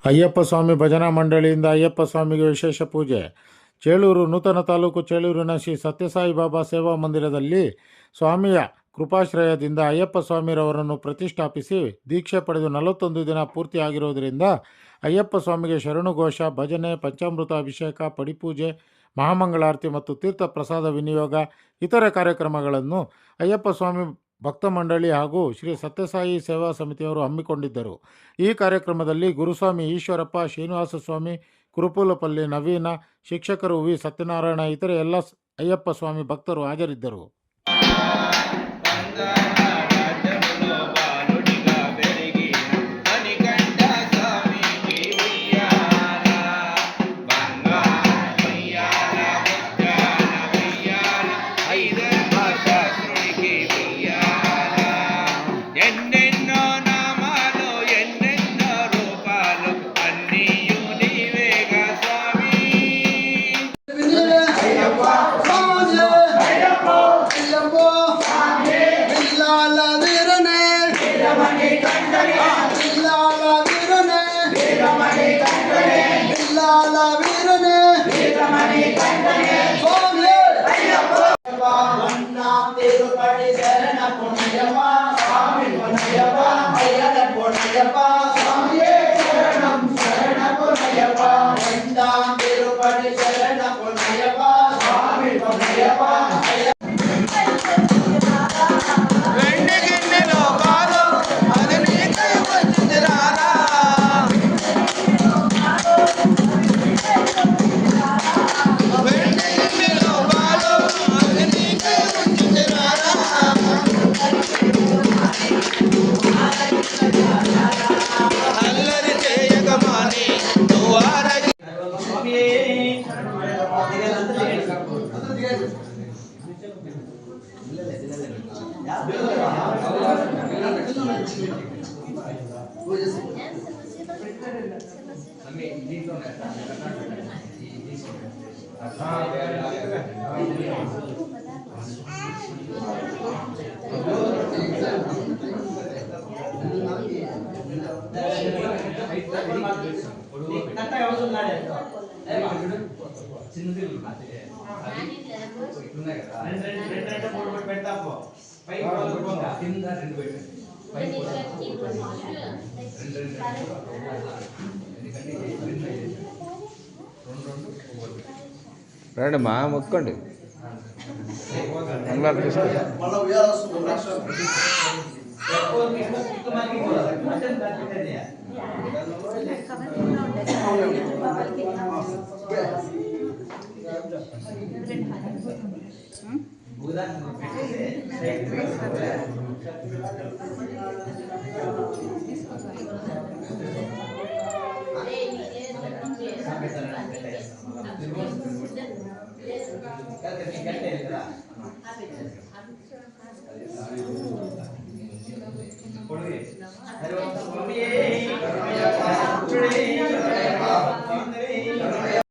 ಅಯ್ಯಪ್ಪ ಸ್ವಾಮಿ ಭಜನಾ ಮಂಡಳಿಯಿಂದ ಅಯ್ಯಪ್ಪ ಸ್ವಾಮಿಗೆ ವಿಶೇಷ ಪೂಜೆ. ಚೇಳೂರು ನೂತನ ತಾಲೂಕು ಚೇಳೂರಿನ ಶ್ರೀ ಸತ್ಯಸಾಯಿ ಬಾಬಾ ಸೇವಾ ಮಂದಿರದಲ್ಲಿ ಸ್ವಾಮಿಯ ಕೃಪಾಶ್ರಯದಿಂದ ಅಯ್ಯಪ್ಪ ಸ್ವಾಮಿರವರನ್ನು ಪ್ರತಿಷ್ಠಾಪಿಸಿ ದೀಕ್ಷೆ ಪಡೆದು 41 ದಿನ ಪೂರ್ತಿಯಾಗಿರುವುದರಿಂದ ಅಯ್ಯಪ್ಪ ಸ್ವಾಮಿಗೆ ಶರಣುಘೋಷ, ಭಜನೆ, ಪಂಚಾಮೃತ ಅಭಿಷೇಕ, ಪಡಿಪೂಜೆ, ಮಹಾಮಂಗಳಾರತಿ ಮತ್ತು ತೀರ್ಥ ಪ್ರಸಾದ ವಿನಿಯೋಗ ಇತರೆ ಕಾರ್ಯಕ್ರಮಗಳನ್ನು ಅಯ್ಯಪ್ಪ ಸ್ವಾಮಿ ಭಕ್ತ ಮಂಡಳಿ ಹಾಗೂ ಶ್ರೀ ಸತ್ಯಸಾಯಿ ಸೇವಾ ಸಮಿತಿಯವರು ಹಮ್ಮಿಕೊಂಡಿದ್ದರು. ಈ ಕಾರ್ಯಕ್ರಮದಲ್ಲಿ ಗುರುಸ್ವಾಮಿ ಈಶ್ವರಪ್ಪ, ಶ್ರೀನಿವಾಸ ಸ್ವಾಮಿ, ಕುರುಪುಲಪಲ್ಲಿ ನವೀನ, ಶಿಕ್ಷಕರು ವಿ ಸತ್ಯನಾರಾಯಣ, ಇತರೆ ಎಲ್ಲ ಅಯ್ಯಪ್ಪ ಸ್ವಾಮಿ ಭಕ್ತರು ಹಾಜರಿದ್ದರು. రండి మా మొక్కండి